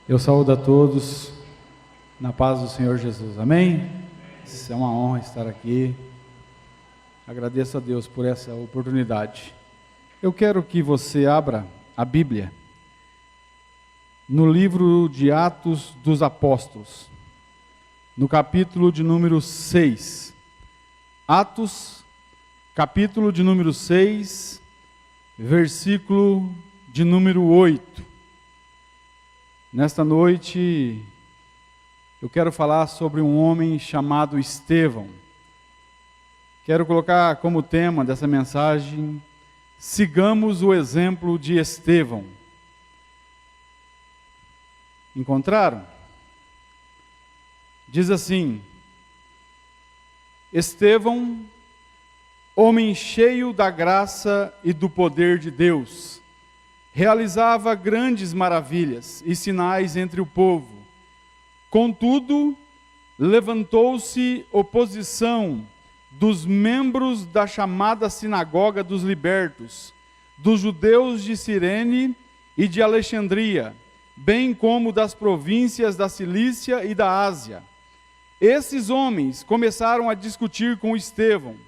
Eu saúdo a todos na paz do Senhor Jesus, amém? É uma honra estar aqui, agradeço a Deus por essa oportunidade. Eu quero que você abra a Bíblia no livro de Atos dos Apóstolos, no capítulo de número 6. Atos, capítulo de número 6, versículo de número 8. Nesta noite, eu quero falar sobre um homem chamado Estevão. Quero colocar como tema dessa mensagem: sigamos o exemplo de Estevão. Encontraram? Diz assim: Estevão, homem cheio da graça e do poder de Deus, realizava grandes maravilhas e sinais entre o povo. Contudo, levantou-se oposição dos membros da chamada Sinagoga dos Libertos, dos judeus de Cirene e de Alexandria, bem como das províncias da Cilícia e da Ásia. Esses homens começaram a discutir com Estevão,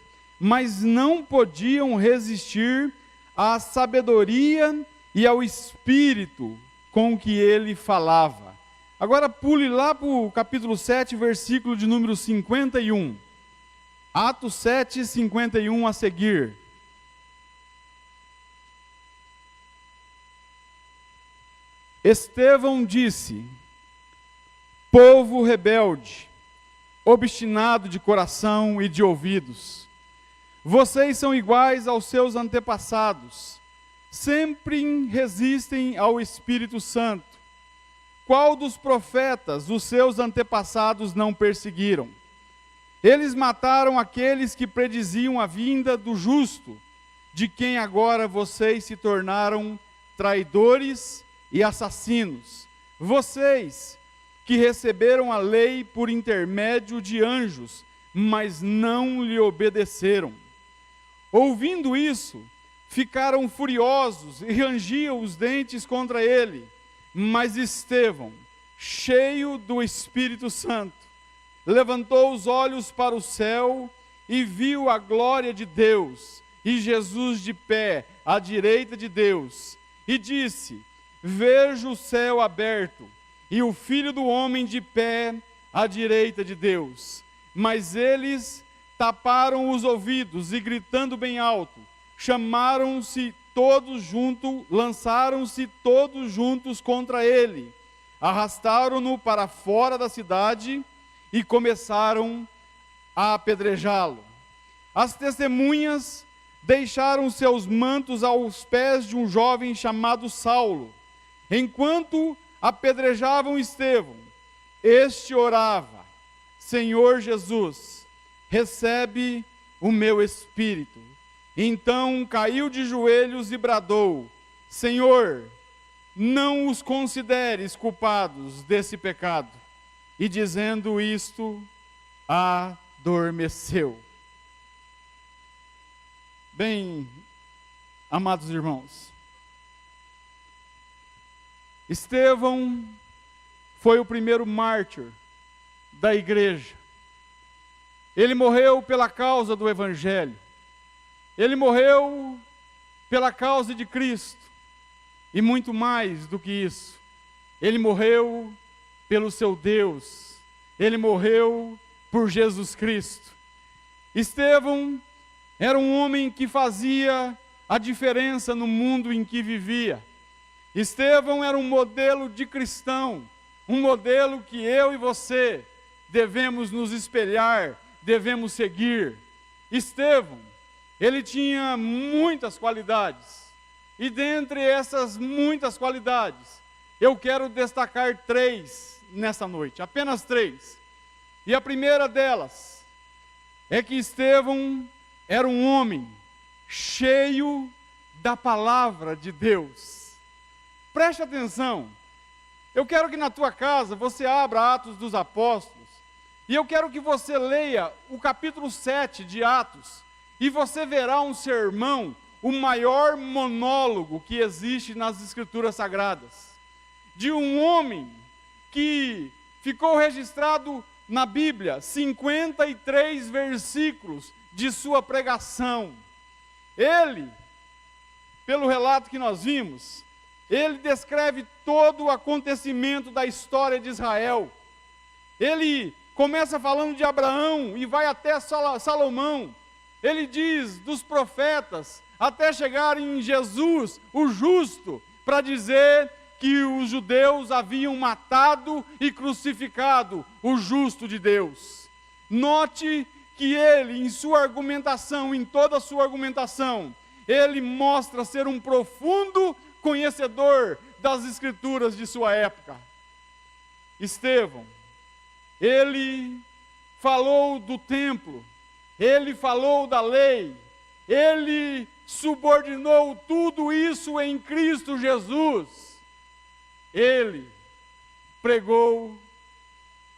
mas não podiam resistir à sabedoria e ao espírito com que ele falava. Agora pule lá para o capítulo 7, versículo de número 51. Atos 7, 51 a seguir. Estevão disse: povo rebelde, obstinado de coração e de ouvidos, vocês são iguais aos seus antepassados, sempre resistem ao Espírito Santo. Qual dos profetas os seus antepassados não perseguiram? Eles mataram aqueles que prediziam a vinda do justo, de quem agora vocês se tornaram traidores e assassinos. Vocês que receberam a lei por intermédio de anjos, mas não lhe obedeceram. Ouvindo isso, ficaram furiosos e rangiam os dentes contra ele. Mas Estevão, cheio do Espírito Santo, levantou os olhos para o céu e viu a glória de Deus e Jesus de pé à direita de Deus, e disse: vejo o céu aberto e o Filho do Homem de pé à direita de Deus. Mas eles taparam os ouvidos e, gritando bem alto, lançaram-se todos juntos contra ele, arrastaram-no para fora da cidade e começaram a apedrejá-lo. As testemunhas deixaram seus mantos aos pés de um jovem chamado Saulo. Enquanto apedrejavam Estevão, este orava: Senhor Jesus, recebe o meu espírito. Então caiu de joelhos e bradou: Senhor, não os consideres culpados desse pecado. E dizendo isto, adormeceu. Bem, amados irmãos, Estevão foi o primeiro mártir da igreja. Ele morreu pela causa do Evangelho. Ele morreu pela causa de Cristo, e muito mais do que isso, ele morreu pelo seu Deus, ele morreu por Jesus Cristo. Estevão era um homem que fazia a diferença no mundo em que vivia. Estevão era um modelo de cristão, um modelo que eu e você devemos nos espelhar, devemos seguir. Estevão, ele tinha muitas qualidades, e dentre essas muitas qualidades, eu quero destacar 3 nessa noite, apenas 3. E a primeira delas é que Estevão era um homem cheio da palavra de Deus. Preste atenção, eu quero que na tua casa você abra Atos dos Apóstolos, e eu quero que você leia o capítulo 7 de Atos, e você verá um sermão, o maior monólogo que existe nas Escrituras Sagradas, de um homem que ficou registrado na Bíblia, 53 versículos de sua pregação. Ele, pelo relato que nós vimos, ele descreve todo o acontecimento da história de Israel. Ele começa falando de Abraão e vai até Salomão. Ele diz dos profetas, até chegar em Jesus, o justo, para dizer que os judeus haviam matado e crucificado o justo de Deus. Note que ele, em sua argumentação, em toda a sua argumentação, ele mostra ser um profundo conhecedor das escrituras de sua época. Estevão, ele falou do templo, ele falou da lei, ele subordinou tudo isso em Cristo Jesus. Ele pregou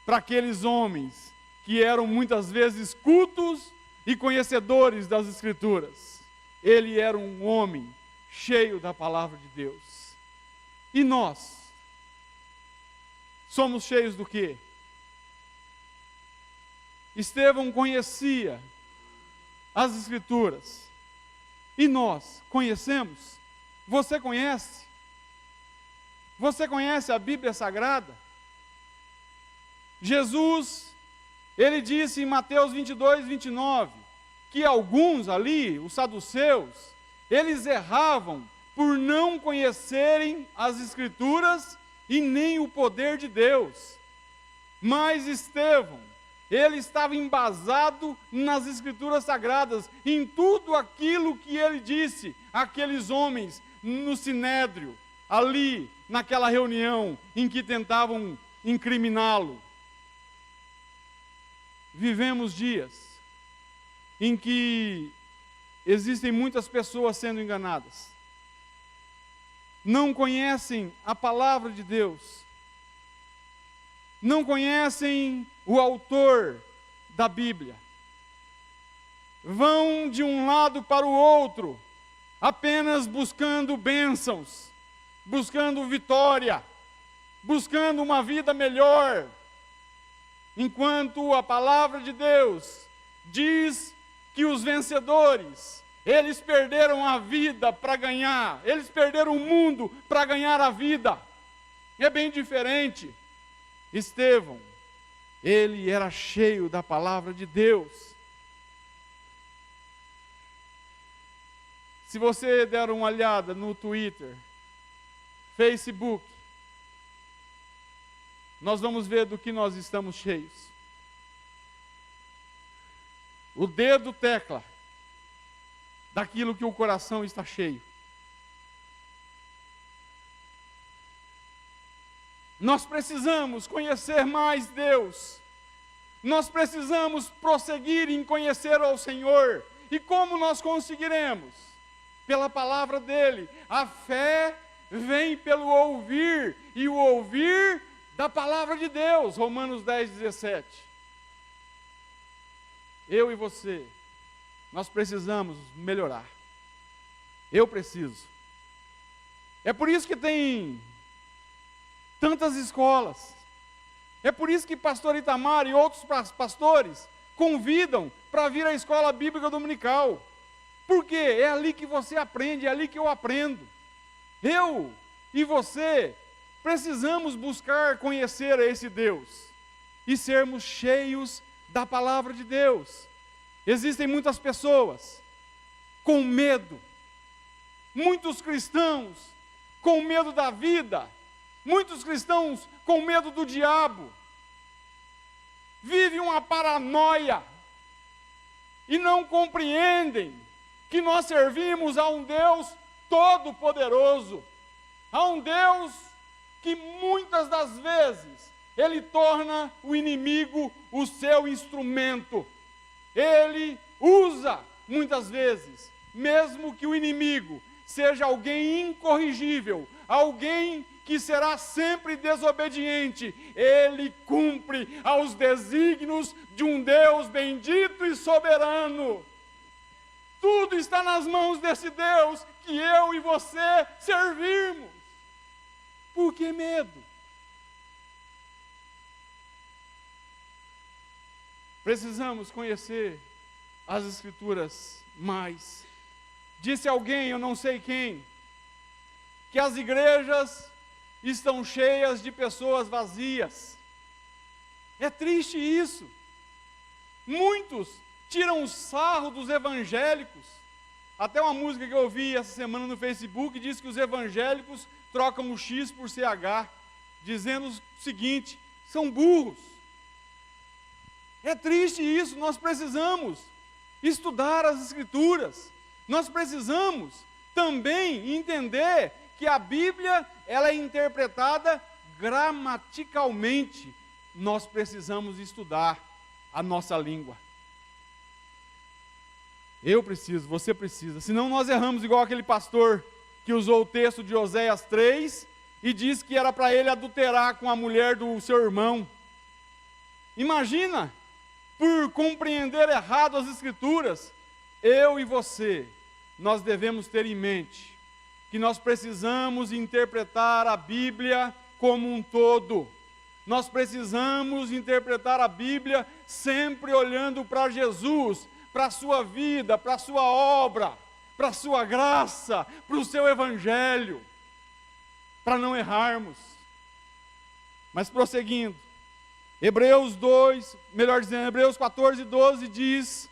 para aqueles homens que eram muitas vezes cultos e conhecedores das escrituras. Ele era um homem cheio da palavra de Deus. E nós somos cheios do quê? Estevão conhecia as escrituras. E nós conhecemos? Você conhece? Você conhece a Bíblia Sagrada? Jesus, ele disse em Mateus 22, 29, que alguns ali, os saduceus, eles erravam por não conhecerem as Escrituras e nem o poder de Deus. Mas Estevão, ele estava embasado nas Escrituras Sagradas, em tudo aquilo que ele disse àqueles homens no Sinédrio, ali naquela reunião em que tentavam incriminá-lo. Vivemos dias em que existem muitas pessoas sendo enganadas. Não conhecem a palavra de Deus. Não conhecem o autor da Bíblia. Vão de um lado para o outro, apenas buscando bênçãos, buscando vitória, buscando uma vida melhor. Enquanto a palavra de Deus diz que os vencedores, eles perderam a vida para ganhar, eles perderam o mundo para ganhar a vida. É bem diferente. Estevão, ele era cheio da palavra de Deus. Se você der uma olhada no Twitter, Facebook, nós vamos ver do que nós estamos cheios. O dedo tecla daquilo que o coração está cheio. Nós precisamos conhecer mais Deus. Nós precisamos prosseguir em conhecer ao Senhor. E como nós conseguiremos? Pela palavra dele. A fé vem pelo ouvir, e o ouvir da palavra de Deus. Romanos 10, 17. Eu e você, nós precisamos melhorar. Eu preciso. É por isso que tem tantas escolas. É por isso que pastor Itamar e outros pastores convidam para vir à escola bíblica dominical. Por quê? É ali que você aprende, é ali que eu aprendo. Eu e você precisamos buscar conhecer a esse Deus e sermos cheios da palavra de Deus. Existem muitas pessoas com medo, muitos cristãos com medo da vida, muitos cristãos com medo do diabo, vivem uma paranoia e não compreendem que nós servimos a um Deus todo-poderoso, a um Deus que muitas das vezes Ele torna o inimigo o seu instrumento. Ele usa muitas vezes, mesmo que o inimigo seja alguém incorrigível, alguém que será sempre desobediente, ele cumpre aos desígnios de um Deus bendito e soberano. Tudo está nas mãos desse Deus que eu e você servirmos. Por que medo? Precisamos conhecer as Escrituras mais. Disse alguém, eu não sei quem, que as igrejas estão cheias de pessoas vazias. É triste isso. Muitos tiram o sarro dos evangélicos. Até uma música que eu ouvi essa semana no Facebook diz que os evangélicos trocam o X por CH, dizendo o seguinte: são burros. É triste isso. Nós precisamos estudar as Escrituras. Nós precisamos também entender que a Bíblia, ela é interpretada gramaticalmente. Nós precisamos estudar a nossa língua. Eu preciso, você precisa. Senão nós erramos igual aquele pastor que usou o texto de Oséias 3 e disse que era para ele adulterar com a mulher do seu irmão. Imagina, por compreender errado as Escrituras, eu e você, nós devemos ter em mente que nós precisamos interpretar a Bíblia como um todo. Nós precisamos interpretar a Bíblia sempre olhando para Jesus, para a sua vida, para a sua obra, para a sua graça, para o seu evangelho, para não errarmos. Mas prosseguindo, Hebreus 14:12 diz: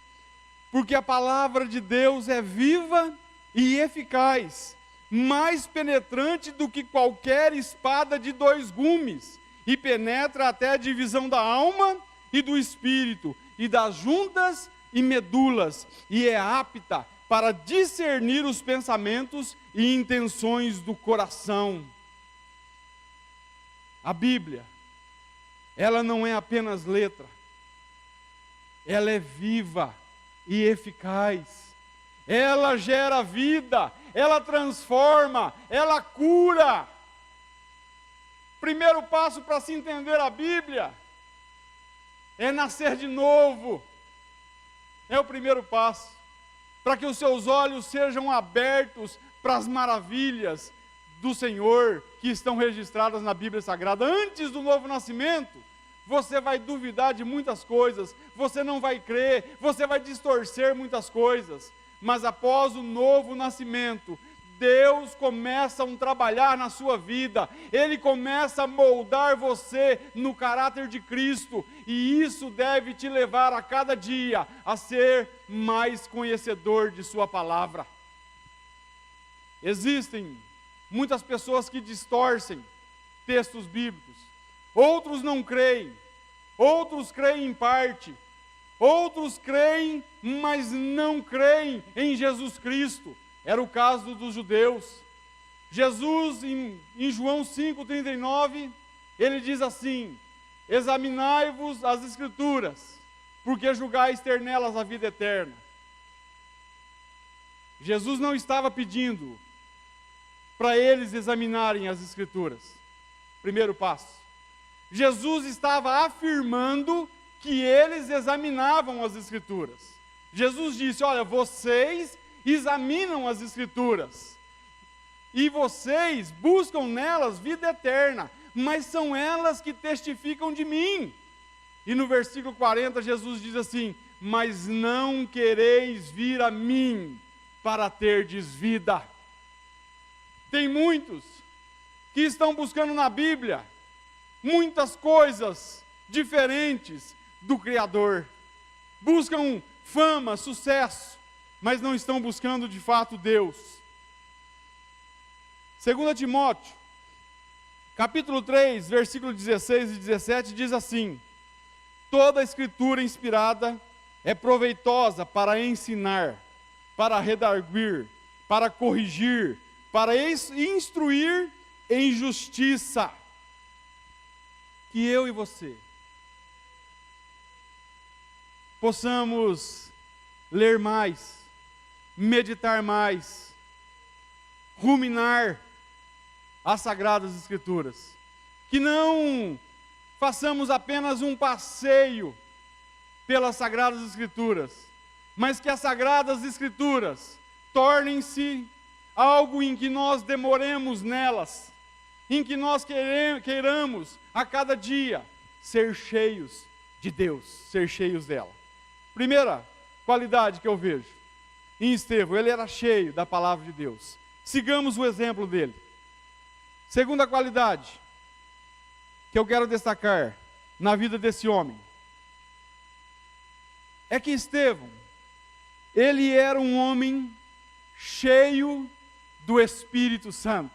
porque a palavra de Deus é viva e eficaz, mais penetrante do que qualquer espada de 2 gumes, e penetra até a divisão da alma e do espírito, e das juntas e medulas, e é apta para discernir os pensamentos e intenções do coração. A Bíblia, ela não é apenas letra, ela é viva e eficaz. Ela gera vida, ela transforma, ela cura. Primeiro passo para se entender a Bíblia é nascer de novo. É o primeiro passo, para que os seus olhos sejam abertos para as maravilhas do Senhor que estão registradas na Bíblia Sagrada. Antes do novo nascimento, você vai duvidar de muitas coisas, você não vai crer, você vai distorcer muitas coisas, mas após o novo nascimento, Deus começa um trabalhar na sua vida, Ele começa a moldar você no caráter de Cristo, e isso deve te levar a cada dia a ser mais conhecedor de sua palavra. Existem muitas pessoas que distorcem textos bíblicos, outros não creem, outros creem em parte, outros creem, mas não creem em Jesus Cristo. Era o caso dos judeus. Jesus, em João 5,39, ele diz assim: examinai-vos as Escrituras, porque julgais ter nelas a vida eterna. Jesus não estava pedindo para eles examinarem as Escrituras. Primeiro passo. Jesus estava afirmando que eles examinavam as Escrituras. Jesus disse: olha, vocês examinam as Escrituras, e vocês buscam nelas vida eterna, mas são elas que testificam de mim. E no versículo 40, Jesus diz assim: mas não quereis vir a mim para terdes vida. Tem muitos que estão buscando na Bíblia muitas coisas diferentes do Criador. Buscam fama, sucesso, mas não estão buscando de fato Deus. 2 Timóteo, capítulo 3, versículo 16 e 17, diz assim: toda a Escritura inspirada é proveitosa para ensinar, para redarguir, para corrigir, para instruir em justiça. Que eu e você possamos ler mais, meditar mais, ruminar as Sagradas Escrituras. Que não façamos apenas um passeio pelas Sagradas Escrituras, mas que as Sagradas Escrituras tornem-se algo em que nós demoremos nelas, em que nós queiramos a cada dia ser cheios de Deus, ser cheios dela. Primeira qualidade que eu vejo em Estevão, ele era cheio da palavra de Deus. Sigamos o exemplo dele. Segunda qualidade que eu quero destacar na vida desse homem é que Estevão, ele era um homem cheio do Espírito Santo.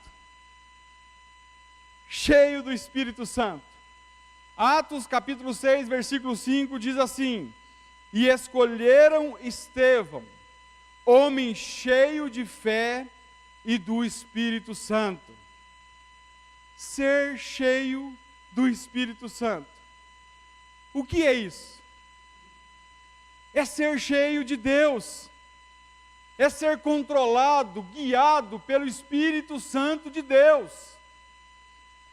Cheio do Espírito Santo. Atos capítulo 6, versículo 5 diz assim: e escolheram Estevão, homem cheio de fé e do Espírito Santo. Ser cheio do Espírito Santo. O que é isso? É ser cheio de Deus. É ser controlado, guiado pelo Espírito Santo de Deus.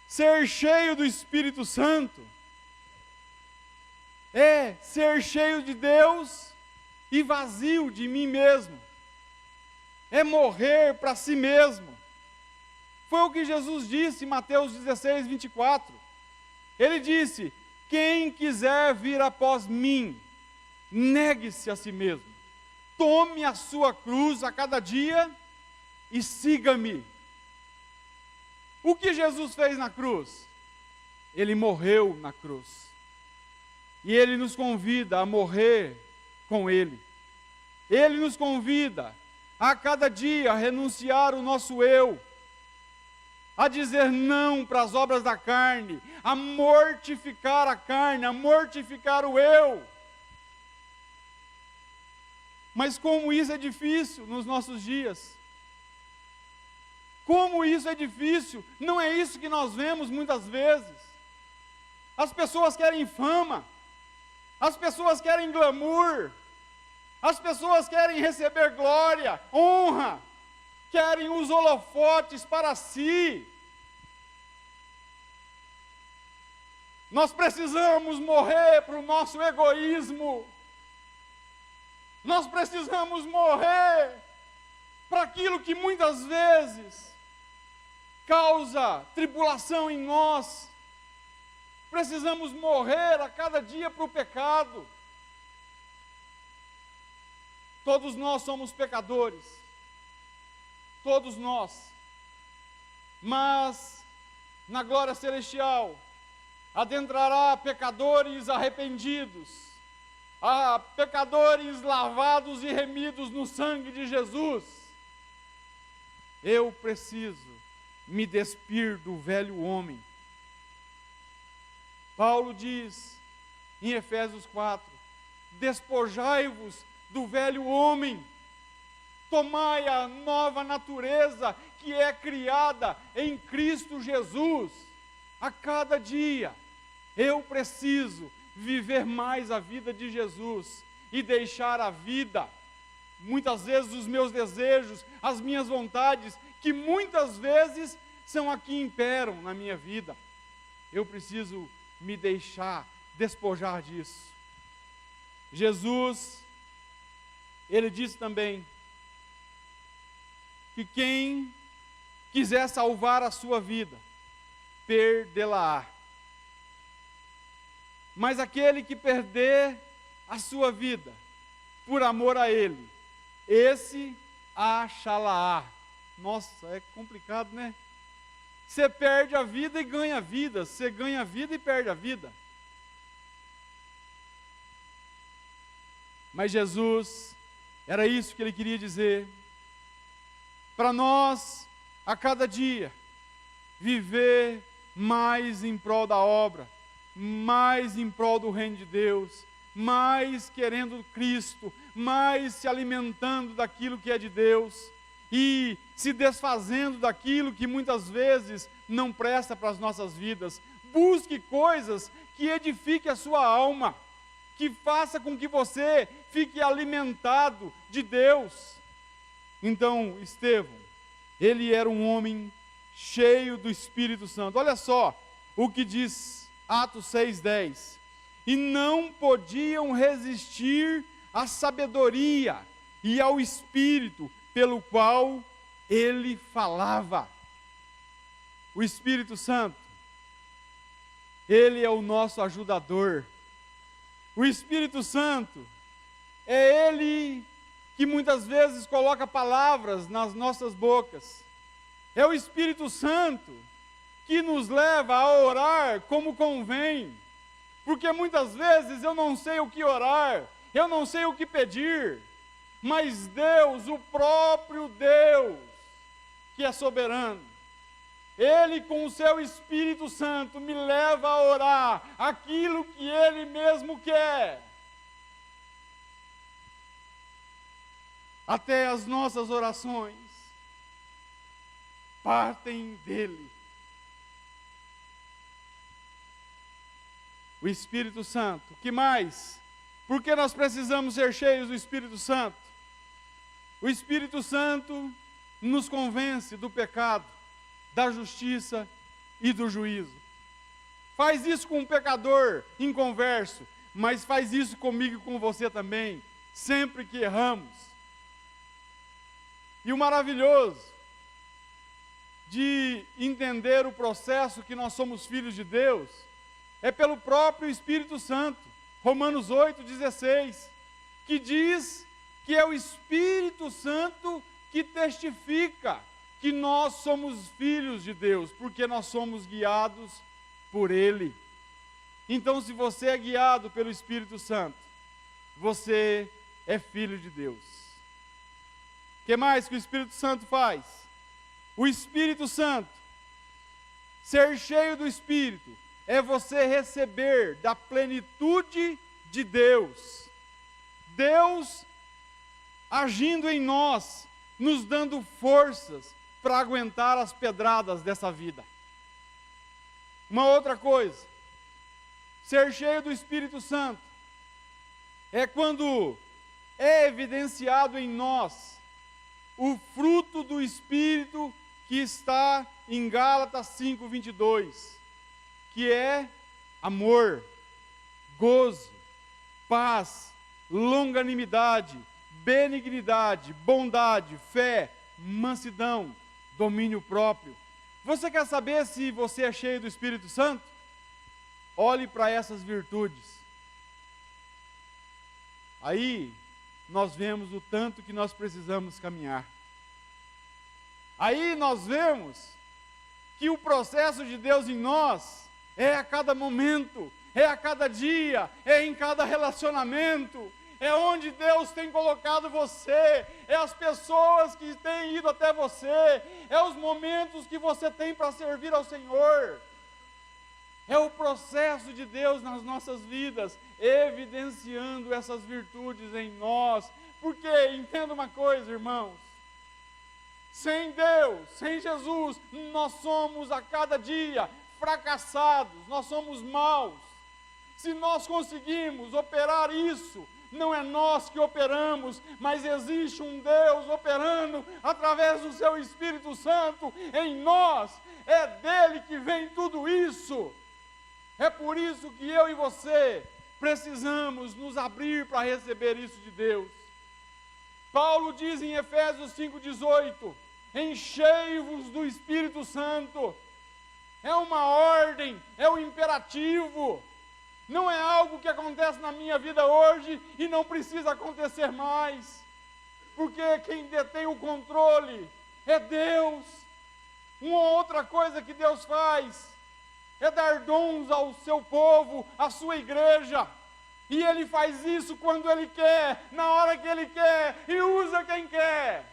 Ser cheio do Espírito Santo é ser cheio de Deus e vazio de mim mesmo. É morrer para si mesmo. Foi o que Jesus disse em Mateus 16, 24. Ele disse: quem quiser vir após mim, negue-se a si mesmo. Tome a sua cruz a cada dia e siga-me. O que Jesus fez na cruz? Ele morreu na cruz. E Ele nos convida a morrer com Ele. Ele nos convida a cada dia a renunciar o nosso eu, a dizer não para as obras da carne, a mortificar a carne, a mortificar o eu. Mas como isso é difícil nos nossos dias. Como isso é difícil, não é isso que nós vemos muitas vezes. As pessoas querem fama, as pessoas querem glamour, as pessoas querem receber glória, honra, querem os holofotes para si. Nós precisamos morrer para o nosso egoísmo. Nós precisamos morrer para aquilo que muitas vezes causa tribulação em nós. Precisamos morrer a cada dia para o pecado. Todos nós somos pecadores. Todos nós. Mas na glória celestial adentrará pecadores arrependidos, a pecadores lavados e remidos no sangue de Jesus. Eu preciso me despir do velho homem. Paulo diz em Efésios 4, despojai-vos do velho homem, tomai a nova natureza que é criada em Cristo Jesus. A cada dia eu preciso viver mais a vida de Jesus e deixar a vida, muitas vezes os meus desejos, as minhas vontades, que muitas vezes são a que imperam na minha vida. Eu preciso me deixar despojar disso. Jesus, Ele disse também que quem quiser salvar a sua vida, perdê-la-á. Mas aquele que perder a sua vida por amor a Ele, esse achá-la-á. Nossa, é complicado, né? Você perde a vida e ganha a vida. Você ganha a vida e perde a vida. Mas Jesus, era isso que Ele queria dizer. Para nós, a cada dia, viver mais em prol da obra, mais em prol do reino de Deus, mais querendo Cristo, mais se alimentando daquilo que é de Deus e se desfazendo daquilo que muitas vezes não presta para as nossas vidas. Busque coisas que edifiquem a sua alma, que faça com que você fique alimentado de Deus. Então, Estevão, ele era um homem cheio do Espírito Santo. Olha só o que diz Atos 6:10. E não podiam resistir à sabedoria e ao Espírito pelo qual ele falava. O Espírito Santo, ele é o nosso ajudador. O Espírito Santo é Ele que muitas vezes coloca palavras nas nossas bocas. É o Espírito Santo que nos leva a orar como convém. Porque muitas vezes eu não sei o que orar, eu não sei o que pedir, mas Deus, o próprio Deus, que é soberano, Ele com o seu Espírito Santo me leva a orar aquilo que Ele mesmo quer. Até as nossas orações partem dEle. O Espírito Santo. Que mais? Por que nós precisamos ser cheios do Espírito Santo? O Espírito Santo nos convence do pecado, da justiça e do juízo. Faz isso com um pecador inconverso, mas faz isso comigo e com você também, sempre que erramos. E o maravilhoso de entender o processo que nós somos filhos de Deus é pelo próprio Espírito Santo. Romanos 8,16, que diz que é o Espírito Santo que testifica que nós somos filhos de Deus, porque nós somos guiados por Ele. Então, se você é guiado pelo Espírito Santo, você é filho de Deus. O que mais que o Espírito Santo faz? O Espírito Santo, ser cheio do Espírito, é você receber da plenitude de Deus. Deus agindo em nós, nos dando forças para aguentar as pedradas dessa vida. Uma outra coisa, ser cheio do Espírito Santo é quando é evidenciado em nós o fruto do Espírito que está em Gálatas 5:22, que é amor, gozo, paz, longanimidade, benignidade, bondade, fé, mansidão, domínio próprio. Você quer saber se você é cheio do Espírito Santo? Olhe para essas virtudes. Aí nós vemos o tanto que nós precisamos caminhar. Aí nós vemos que o processo de Deus em nós é a cada momento, é a cada dia, é em cada relacionamento, é onde Deus tem colocado você, é as pessoas que têm ido até você, é os momentos que você tem para servir ao Senhor. É o processo de Deus nas nossas vidas, evidenciando essas virtudes em nós. Porque, entenda uma coisa, irmãos, sem Deus, sem Jesus, nós somos a cada dia fracassados, nós somos maus. Se nós conseguimos operar isso, não é nós que operamos, mas existe um Deus operando através do seu Espírito Santo em nós. É dele que vem tudo isso. É por isso que eu e você precisamos nos abrir para receber isso de Deus. Paulo diz em Efésios 5,18, enchei-vos do Espírito Santo. É uma ordem, é um imperativo. Não é algo que acontece na minha vida hoje e não precisa acontecer mais. Porque quem detém o controle é Deus. Uma outra coisa que Deus faz é dar dons ao seu povo, à sua igreja. E Ele faz isso quando Ele quer, na hora que Ele quer, e usa quem quer.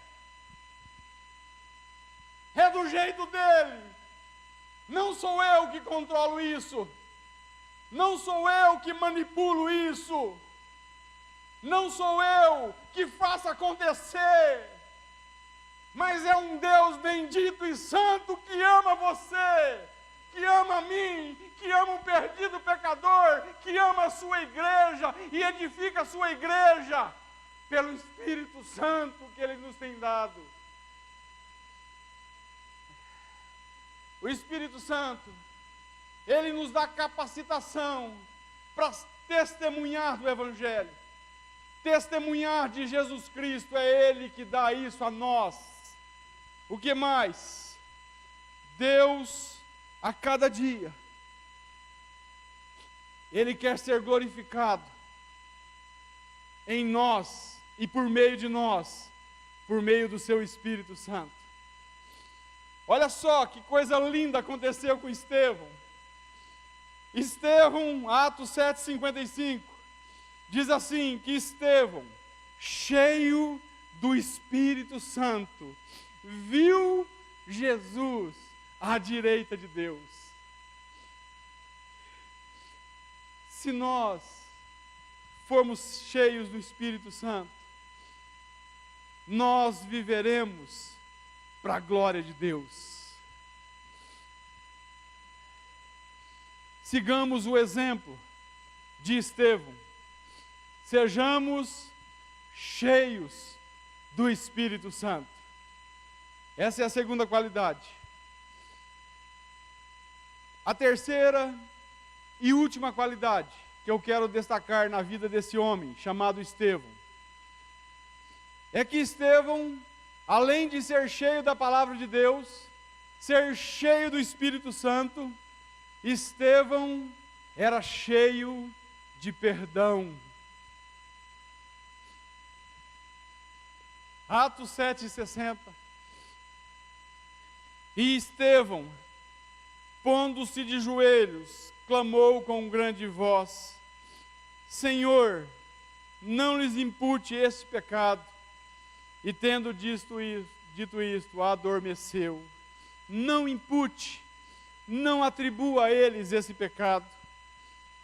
É do jeito dEle. Não sou eu que controlo isso. Não sou eu que manipulo isso. Não sou eu que faço acontecer. Mas é um Deus bendito e santo que ama você, que ama a mim, que ama o perdido pecador, que ama a sua igreja e edifica a sua igreja pelo Espírito Santo que Ele nos tem dado. O Espírito Santo, Ele nos dá capacitação para testemunhar do Evangelho. Testemunhar de Jesus Cristo, é Ele que dá isso a nós. O que mais? Deus, a cada dia, Ele quer ser glorificado em nós e por meio de nós, por meio do seu Espírito Santo. Olha só que coisa linda aconteceu com Estevão. Estevão, Atos 7,55, diz assim, que Estevão, cheio do Espírito Santo, viu Jesus à direita de Deus. Se nós formos cheios do Espírito Santo, nós viveremos para a glória de Deus. Sigamos o exemplo de Estevão. Sejamos cheios do Espírito Santo. Essa é a segunda qualidade. A terceira e última qualidade que eu quero destacar na vida desse homem chamado Estevão é que Estevão, além de ser cheio da palavra de Deus, ser cheio do Espírito Santo, Estevão era cheio de perdão. Atos 7,60. E Estevão, pondo-se de joelhos, clamou com grande voz: Senhor, não lhes impute este pecado. E tendo dito isto, adormeceu. Não impute, não atribua a eles esse pecado.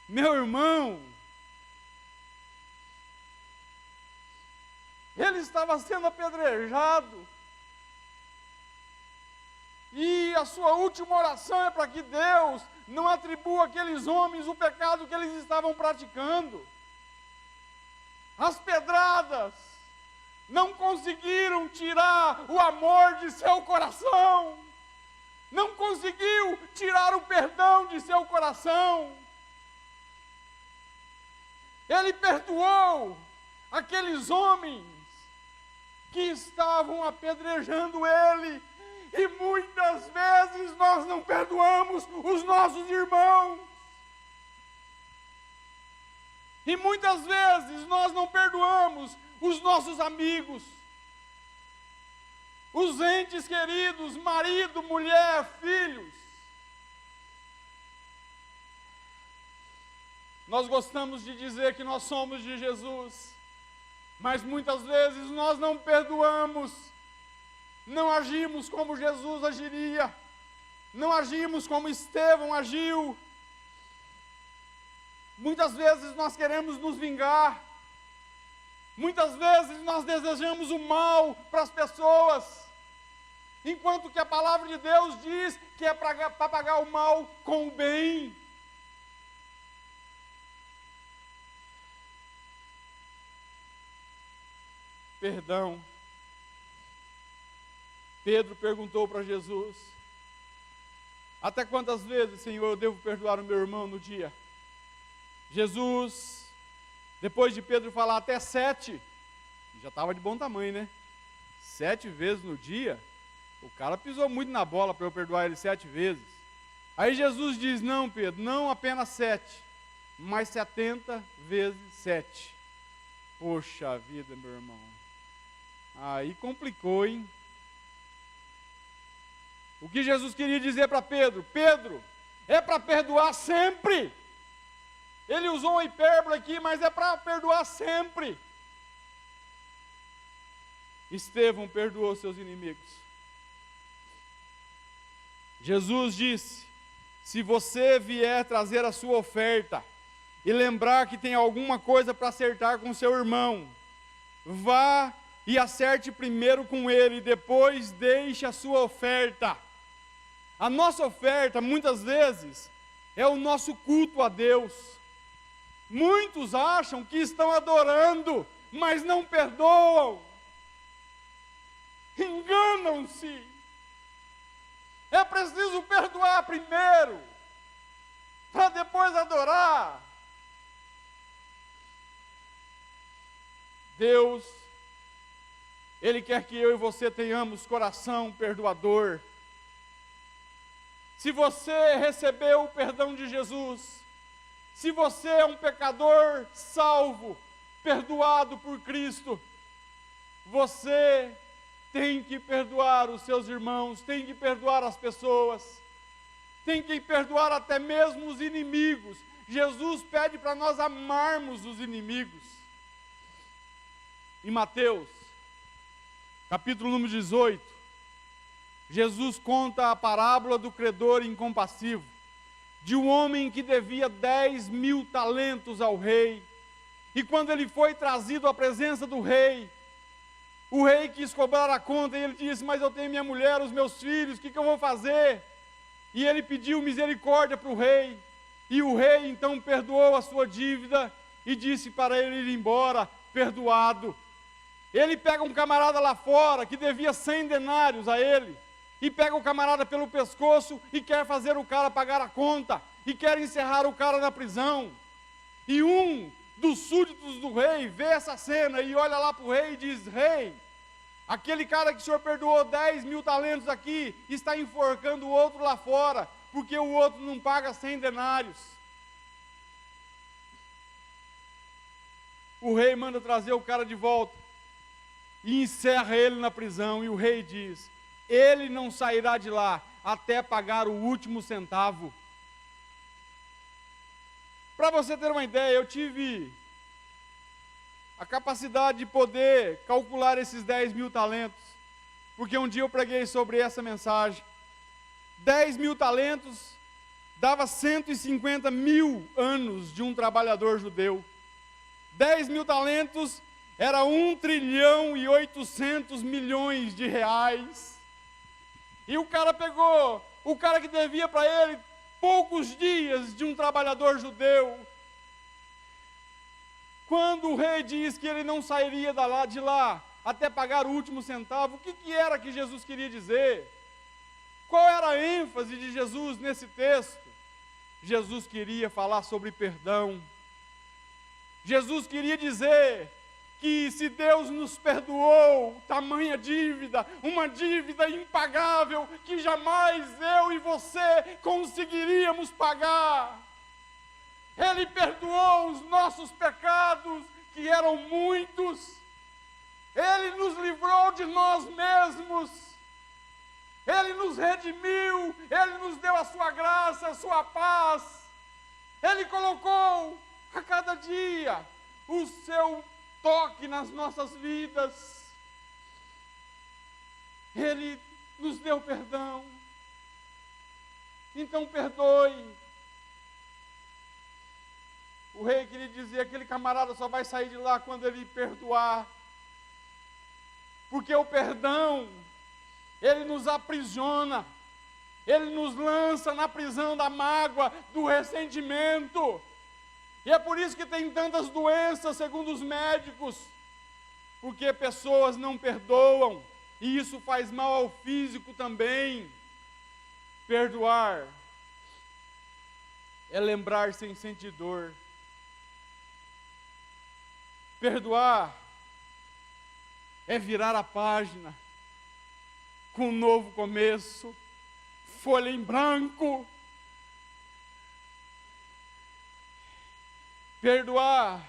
Meu irmão, ele estava sendo apedrejado. E a sua última oração é para que Deus não atribua àqueles homens o pecado que eles estavam praticando. As pedradas não conseguiram tirar o amor de seu coração. Não conseguiu tirar o perdão de seu coração. Ele perdoou aqueles homens que estavam apedrejando ele. E muitas vezes nós não perdoamos os nossos irmãos. E muitas vezes nós não perdoamos os nossos amigos, os entes queridos, marido, mulher, filhos. Nós gostamos de dizer que nós somos de Jesus, mas muitas vezes nós não perdoamos, não agimos como Jesus agiria, não agimos como Estevão agiu. Muitas vezes nós queremos nos vingar, muitas vezes nós desejamos o mal para as pessoas, enquanto que a palavra de Deus diz que é para pagar o mal com o bem. Perdão. Pedro perguntou para Jesus: até quantas vezes, Senhor, eu devo perdoar o meu irmão no dia? Jesus, depois de Pedro falar até 7, já estava de bom tamanho, né? 7 vezes no dia, o cara pisou muito na bola para eu perdoar ele 7 vezes. Aí Jesus diz: não, Pedro, não apenas 7, mas 70 vezes 7. Poxa vida, meu irmão. Aí complicou, hein? O que Jesus queria dizer para Pedro? Pedro, é para perdoar sempre. Ele usou uma hipérbole aqui, mas é para perdoar sempre. Estevão perdoou seus inimigos. Jesus disse: se você vier trazer a sua oferta e lembrar que tem alguma coisa para acertar com seu irmão, vá e acerte primeiro com ele, depois deixe a sua oferta. A nossa oferta, muitas vezes, é o nosso culto a Deus. Muitos acham que estão adorando, mas não perdoam. Enganam-se. É preciso perdoar primeiro, para depois adorar. Deus, Ele quer que eu e você tenhamos coração perdoador. Se você recebeu o perdão de Jesus, se você é um pecador salvo, perdoado por Cristo, você tem que perdoar os seus irmãos, tem que perdoar as pessoas, tem que perdoar até mesmo os inimigos. Jesus pede para nós amarmos os inimigos. Em Mateus, capítulo número 18, Jesus conta a parábola do credor incompassivo, de um homem que devia 10.000 talentos ao rei, e quando ele foi trazido à presença do rei, o rei quis cobrar a conta, e ele disse: mas eu tenho minha mulher, os meus filhos, o que eu vou fazer? E ele pediu misericórdia para o rei, e o rei então perdoou a sua dívida, e disse para ele ir embora, perdoado. Ele pega um camarada lá fora, que devia 100 denários a ele, e pega o camarada pelo pescoço, e quer fazer o cara pagar a conta, e quer encerrar o cara na prisão. E um dos súditos do rei vê essa cena, e olha lá para o rei e diz: rei, aquele cara que o senhor perdoou 10.000 talentos aqui, está enforcando o outro lá fora, porque o outro não paga 100 denários. O rei manda trazer o cara de volta, e encerra ele na prisão, e o rei diz: ele não sairá de lá, até pagar o último centavo. Para você ter uma ideia, eu tive a capacidade de poder calcular esses 10.000 talentos, porque um dia eu preguei sobre essa mensagem. 10.000 talentos dava 150.000 anos de um trabalhador judeu. 10.000 talentos era 1.800.000.000.000 de reais. E o cara pegou, o cara que devia para ele poucos dias de um trabalhador judeu. Quando o rei diz que ele não sairia de lá até pagar o último centavo, o que era que Jesus queria dizer? Qual era a ênfase de Jesus nesse texto? Jesus queria falar sobre perdão. Jesus queria dizer que se Deus nos perdoou tamanha dívida, uma dívida impagável, que jamais eu e você conseguiríamos pagar. Ele perdoou os nossos pecados, que eram muitos. Ele nos livrou de nós mesmos. Ele nos redimiu. Ele nos deu a sua graça, a sua paz. Ele colocou a cada dia o seu toque nas nossas vidas. Ele nos deu perdão. Então perdoe. O rei queria dizer: aquele camarada só vai sair de lá quando ele perdoar. Porque o perdão, ele nos aprisiona, ele nos lança na prisão da mágoa, do ressentimento. E é por isso que tem tantas doenças, segundo os médicos, porque pessoas não perdoam, e isso faz mal ao físico também. Perdoar é lembrar sem sentir dor. Perdoar é virar a página com um novo começo, folha em branco. Perdoar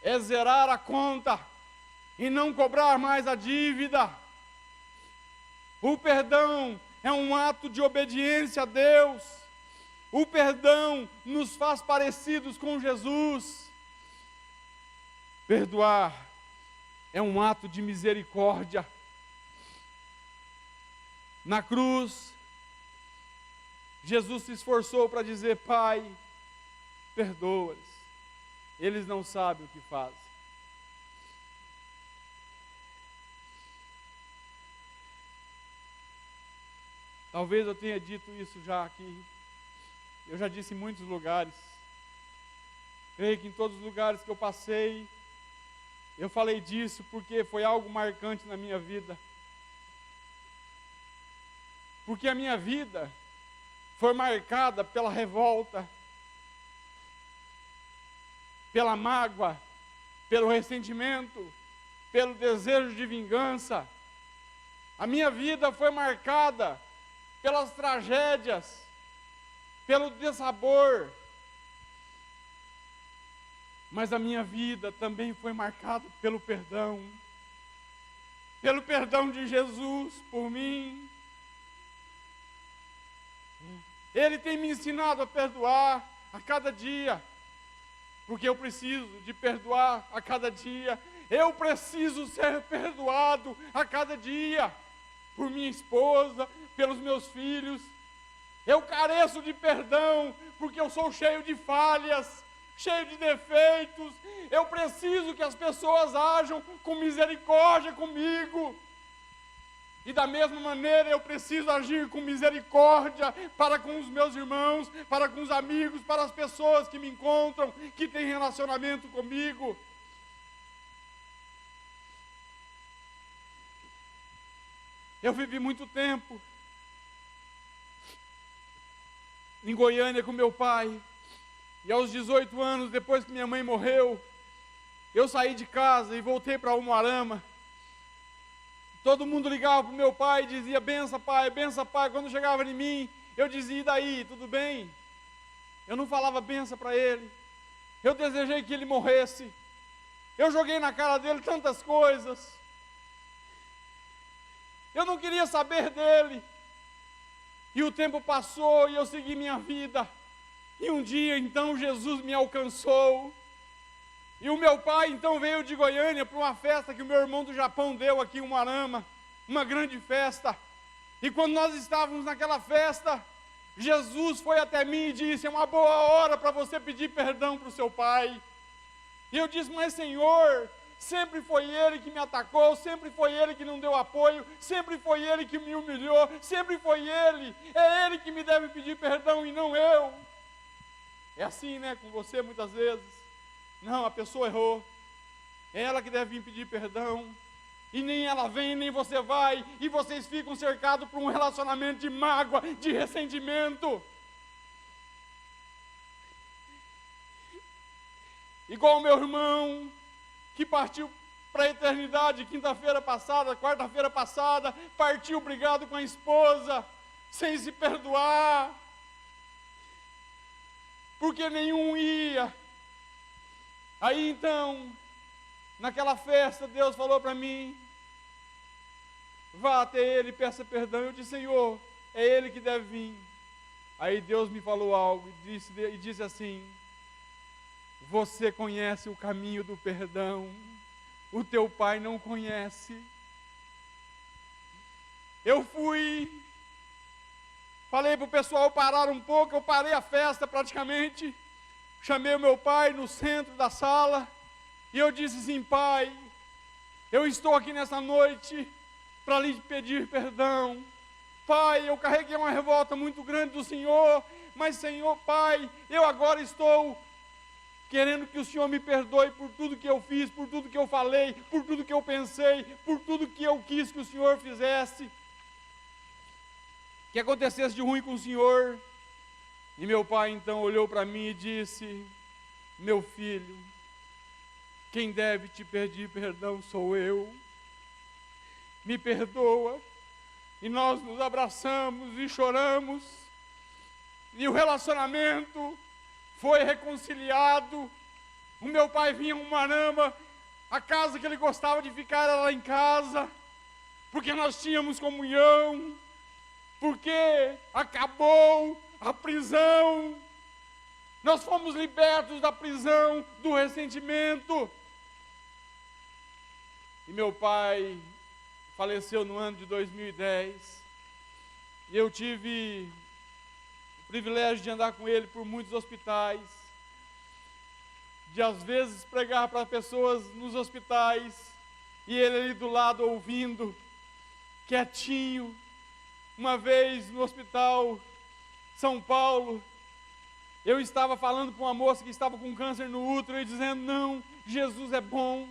é zerar a conta e não cobrar mais a dívida. O perdão é um ato de obediência a Deus. O perdão nos faz parecidos com Jesus. Perdoar é um ato de misericórdia. Na cruz, Jesus se esforçou para dizer: Pai, perdoa-os, eles não sabem o que fazem. Talvez eu tenha dito isso já aqui. Eu já disse em muitos lugares. Creio que em todos os lugares que eu passei, eu falei disso porque foi algo marcante na minha vida. Porque a minha vida foi marcada pela revolta, pela mágoa, pelo ressentimento, pelo desejo de vingança. A minha vida foi marcada pelas tragédias, pelo dessabor. Mas a minha vida também foi marcada pelo perdão de Jesus por mim. Ele tem me ensinado a perdoar a cada dia, porque eu preciso de perdoar a cada dia. Eu preciso ser perdoado a cada dia, por minha esposa, pelos meus filhos. Eu careço de perdão, porque eu sou cheio de falhas, cheio de defeitos. Eu preciso que as pessoas ajam com misericórdia comigo. E da mesma maneira eu preciso agir com misericórdia para com os meus irmãos, para com os amigos, para as pessoas que me encontram, que têm relacionamento comigo. Eu vivi muito tempo em Goiânia com meu pai, e aos 18 anos, depois que minha mãe morreu, eu saí de casa e voltei para Umuarama. Todo mundo ligava para o meu pai e dizia: benção pai, benção pai. Quando chegava em mim, eu dizia: e daí, tudo bem? Eu não falava benção para ele. Eu desejei que ele morresse. Eu joguei na cara dele tantas coisas. Eu não queria saber dele. E o tempo passou e eu segui minha vida. E um dia, então, Jesus me alcançou. E o meu pai, então, veio de Goiânia para uma festa que o meu irmão do Japão deu aqui em Umuarama. Uma grande festa. E quando nós estávamos naquela festa, Jesus foi até mim e disse: é uma boa hora para você pedir perdão para o seu pai. E eu disse: mas Senhor, sempre foi ele que me atacou, sempre foi ele que não deu apoio, sempre foi ele que me humilhou, sempre foi ele. É ele que me deve pedir perdão e não eu. É assim, né, com você muitas vezes. Não, a pessoa errou. É ela que deve vir pedir perdão. E nem ela vem, nem você vai. E vocês ficam cercados por um relacionamento de mágoa, de ressentimento. Igual o meu irmão, que partiu para a eternidade quinta-feira passada, quarta-feira passada, partiu brigado com a esposa, sem se perdoar, porque nenhum ia. Aí então, naquela festa, Deus falou para mim: vá até ele e peça perdão. Eu disse: Senhor, é ele que deve vir. Aí Deus me falou algo e disse assim: você conhece o caminho do perdão, o teu pai não conhece. Eu fui, falei para o pessoal parar um pouco, eu parei a festa praticamente, chamei o meu pai no centro da sala, e eu disse assim: pai, eu estou aqui nessa noite para lhe pedir perdão. Pai, eu carreguei uma revolta muito grande do Senhor, mas Senhor, pai, eu agora estou querendo que o Senhor me perdoe por tudo que eu fiz, por tudo que eu falei, por tudo que eu pensei, por tudo que eu quis que o Senhor fizesse, que acontecesse de ruim com o Senhor. E meu pai então olhou para mim e disse: meu filho, quem deve te pedir perdão sou eu, me perdoa. E nós nos abraçamos e choramos, e o relacionamento foi reconciliado. O meu pai vinha em Umuarama, a casa que ele gostava de ficar era lá em casa, porque nós tínhamos comunhão, porque acabou a prisão, nós fomos libertos da prisão, do ressentimento. E meu pai faleceu no ano de 2010, e eu tive o privilégio de andar com ele por muitos hospitais, de às vezes pregar para pessoas nos hospitais, e ele ali do lado ouvindo, quietinho. Uma vez no hospital São Paulo, eu estava falando para uma moça que estava com câncer no útero e dizendo: não, Jesus é bom,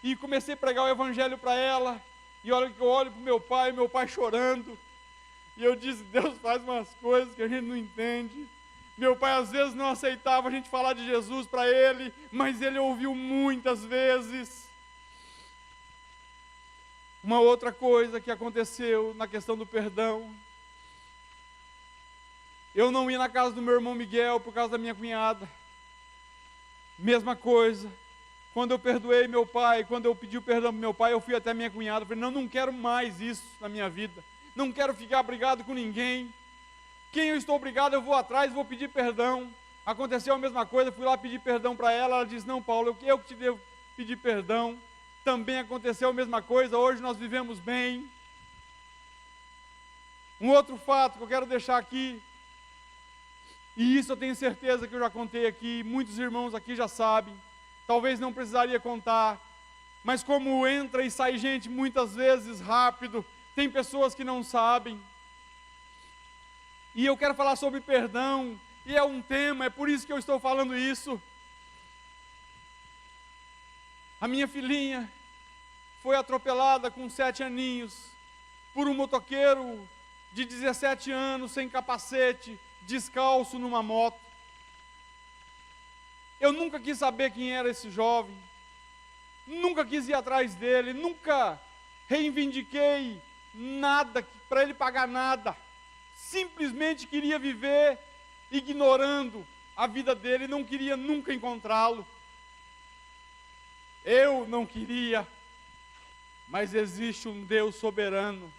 e comecei a pregar o evangelho para ela, e olha que eu olho para o meu pai chorando, e eu disse: Deus faz umas coisas que a gente não entende. Meu pai às vezes não aceitava a gente falar de Jesus para ele, mas ele ouviu muitas vezes. Uma outra coisa que aconteceu na questão do perdão: eu não ia na casa do meu irmão Miguel por causa da minha cunhada. Mesma coisa, quando eu perdoei meu pai, quando eu pedi o perdão para meu pai, eu fui até minha cunhada, falei, não quero mais isso na minha vida, não quero ficar brigado com ninguém, quem eu estou brigado eu vou atrás, vou pedir perdão. Aconteceu a mesma coisa, fui lá pedir perdão para ela, ela disse, não Paulo, eu que te devo pedir perdão. Também aconteceu a mesma coisa, hoje nós vivemos bem. Um outro fato que eu quero deixar aqui, e isso eu tenho certeza que eu já contei aqui, muitos irmãos aqui já sabem, talvez não precisaria contar, mas como entra e sai gente muitas vezes rápido, tem pessoas que não sabem. E eu quero falar sobre perdão, e é um tema, é por isso que eu estou falando isso. A minha filhinha foi atropelada com 7 aninhos por um motoqueiro de 17 anos, sem capacete, descalço numa moto. Eu nunca quis saber quem era esse jovem, nunca quis ir atrás dele, nunca reivindiquei nada para ele pagar nada. Simplesmente queria viver ignorando a vida dele, não queria nunca encontrá-lo. Eu não queria, mas existe um Deus soberano,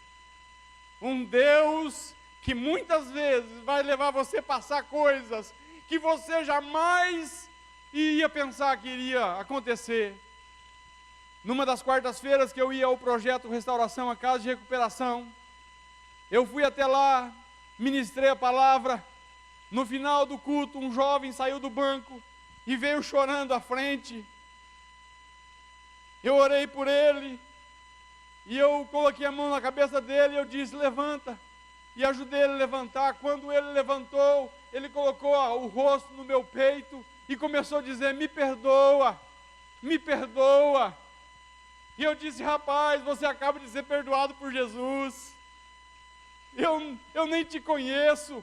um Deus que muitas vezes vai levar você a passar coisas que você jamais iria pensar que iria acontecer. Numa das quartas-feiras que eu ia ao projeto Restauração, a Casa de Recuperação, eu fui até lá, ministrei a palavra. No final do culto, um jovem saiu do banco e veio chorando à frente. Eu orei por ele, e eu coloquei a mão na cabeça dele, e eu disse, levanta, e ajudei ele a levantar. Quando ele levantou, ele colocou o rosto no meu peito, e começou a dizer, me perdoa, me perdoa. E eu disse, rapaz, você acaba de ser perdoado por Jesus, eu nem te conheço,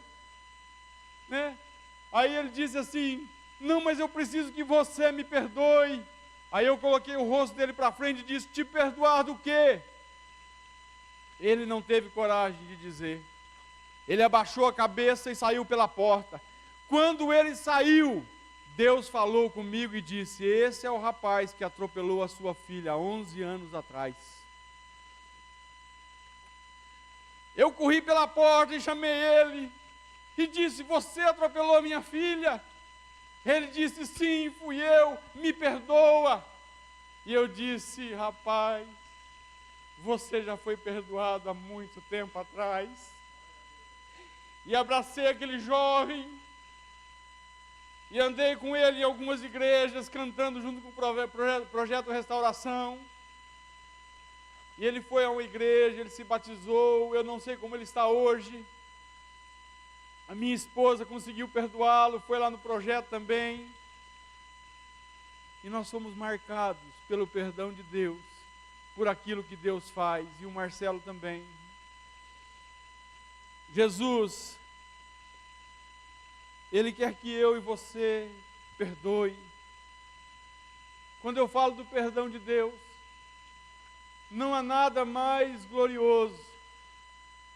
né? Aí ele disse assim, não, mas eu preciso que você me perdoe. Aí eu coloquei o rosto dele para frente e disse, te perdoar do quê? Ele não teve coragem de dizer. Ele abaixou a cabeça e saiu pela porta. Quando ele saiu, Deus falou comigo e disse, esse é o rapaz que atropelou a sua filha há 11 anos atrás. Eu corri pela porta e chamei ele e disse, você atropelou a minha filha? Ele disse, sim, fui eu, me perdoa. E eu disse, rapaz, você já foi perdoado há muito tempo atrás. E abracei aquele jovem, e andei com ele em algumas igrejas, cantando junto com o Projeto Restauração. E ele foi a uma igreja, ele se batizou, eu não sei como ele está hoje. A minha esposa conseguiu perdoá-lo, foi lá no projeto também. E nós somos marcados pelo perdão de Deus, por aquilo que Deus faz, e o Marcelo também. Jesus, Ele quer que eu e você perdoe. Quando eu falo do perdão de Deus, não há nada mais glorioso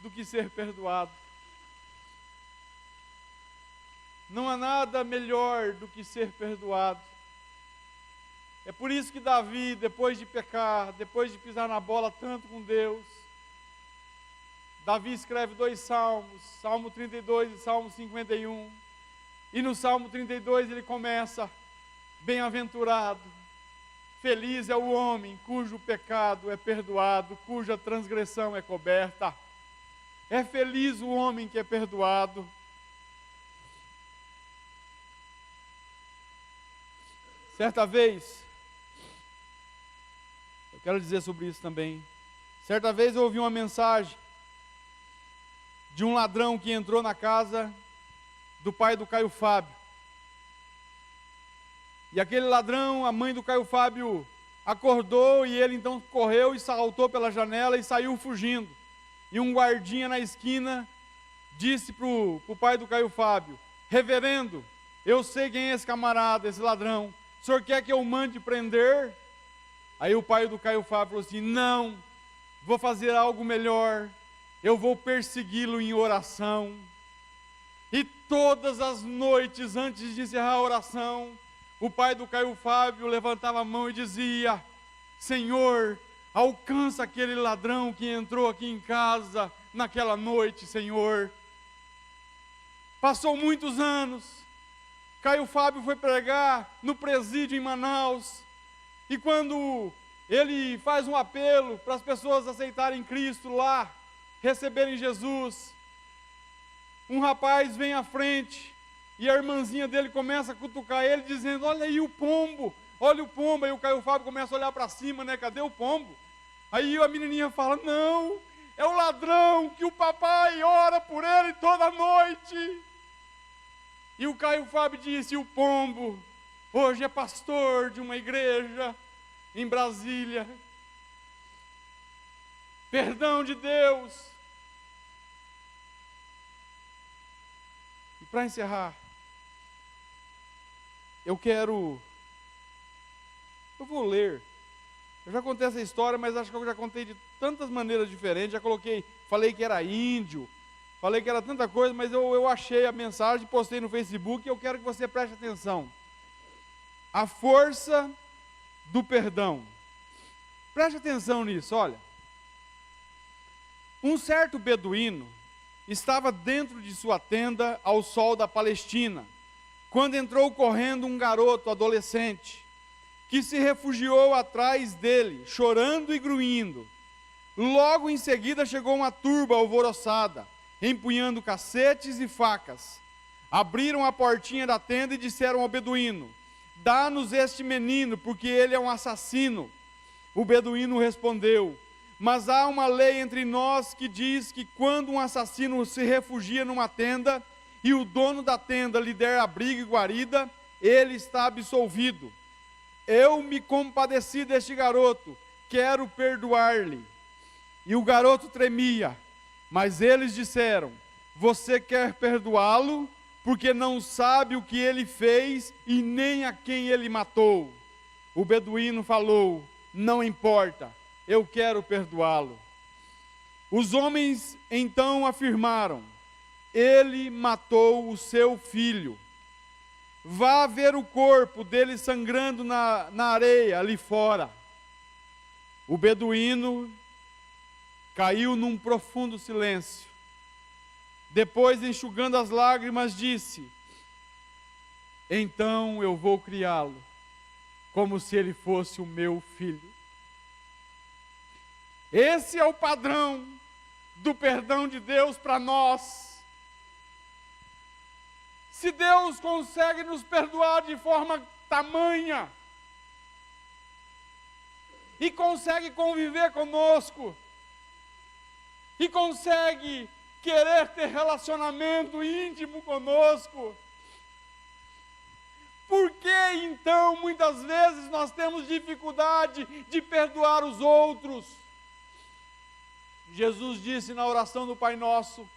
do que ser perdoado. Não há nada melhor do que ser perdoado. É por isso que Davi, depois de pecar, depois de pisar na bola tanto com Deus, Davi escreve 2 salmos, Salmo 32 e Salmo 51. E no Salmo 32 ele começa, bem-aventurado, feliz é o homem cujo pecado é perdoado, cuja transgressão é coberta. É feliz o homem que é perdoado. Certa vez, eu quero dizer sobre isso também. Certa vez eu ouvi uma mensagem de um ladrão que entrou na casa do pai do Caio Fábio. E aquele ladrão, a mãe do Caio Fábio, acordou e ele então correu e saltou pela janela e saiu fugindo. E um guardinha na esquina disse para o pai do Caio Fábio, reverendo, eu sei quem é esse camarada, esse ladrão. O senhor quer que eu mande prender? Aí o pai do Caio Fábio falou assim, não, vou fazer algo melhor, eu vou persegui-lo em oração. E todas as noites, antes de encerrar a oração, o pai do Caio Fábio levantava a mão e dizia: Senhor, alcança aquele ladrão que entrou aqui em casa naquela noite, Senhor. Passou muitos anos, Caio Fábio foi pregar no presídio em Manaus, e quando ele faz um apelo para as pessoas aceitarem Cristo lá, receberem Jesus, um rapaz vem à frente, e a irmãzinha dele começa a cutucar ele, dizendo: olha aí o pombo, olha o pombo. Aí o Caio Fábio começa a olhar para cima, né? Cadê o pombo? Aí a menininha fala: não, é o ladrão que o papai ora por ele toda noite. E o Caio Fábio disse: o pombo hoje é pastor de uma igreja em Brasília. Perdão de Deus. E para encerrar, eu vou ler. Eu já contei essa história, mas acho que eu já contei de tantas maneiras diferentes. Já falei que era índio, falei que era tanta coisa, mas eu achei a mensagem, postei no Facebook e eu quero que você preste atenção. A força do perdão. Preste atenção nisso, olha. Um certo beduíno estava dentro de sua tenda ao sol da Palestina, quando entrou correndo um garoto adolescente, que se refugiou atrás dele, chorando e gruindo. Logo em seguida chegou uma turba alvoroçada, empunhando cacetes e facas. Abriram a portinha da tenda e disseram ao beduíno: dá-nos este menino, porque ele é um assassino. O beduíno respondeu: mas há uma lei entre nós que diz que quando um assassino se refugia numa tenda, e o dono da tenda lhe der abrigo e guarida, ele está absolvido. Eu me compadeci deste garoto, quero perdoar-lhe. E o garoto tremia, mas eles disseram: você quer perdoá-lo, porque não sabe o que ele fez e nem a quem ele matou. O beduíno falou: não importa, eu quero perdoá-lo. Os homens então afirmaram: ele matou o seu filho. Vá ver o corpo dele sangrando na areia ali fora. O beduíno caiu num profundo silêncio. Depois, enxugando as lágrimas, disse: então eu vou criá-lo, como se ele fosse o meu filho. Esse é o padrão do perdão de Deus para nós. Se Deus consegue nos perdoar de forma tamanha, e consegue conviver conosco, e consegue querer ter relacionamento íntimo conosco, por que então muitas vezes nós temos dificuldade de perdoar os outros? Jesus disse na oração do Pai Nosso: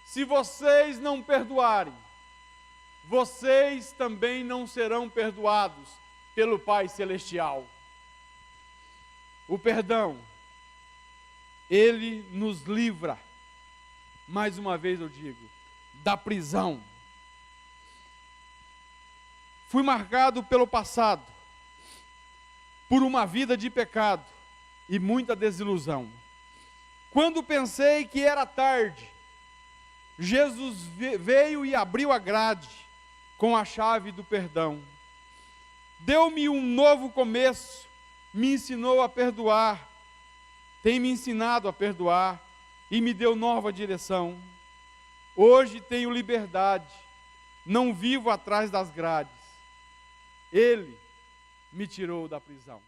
se vocês não perdoarem, vocês também não serão perdoados pelo Pai Celestial. O perdão, ele nos livra, mais uma vez eu digo, da prisão. Fui marcado pelo passado, por uma vida de pecado e muita desilusão. Quando pensei que era tarde, Jesus veio e abriu a grade com a chave do perdão. Deu-me um novo começo, me ensinou a perdoar, tem me ensinado a perdoar e me deu nova direção. Hoje tenho liberdade, não vivo atrás das grades. Ele me tirou da prisão.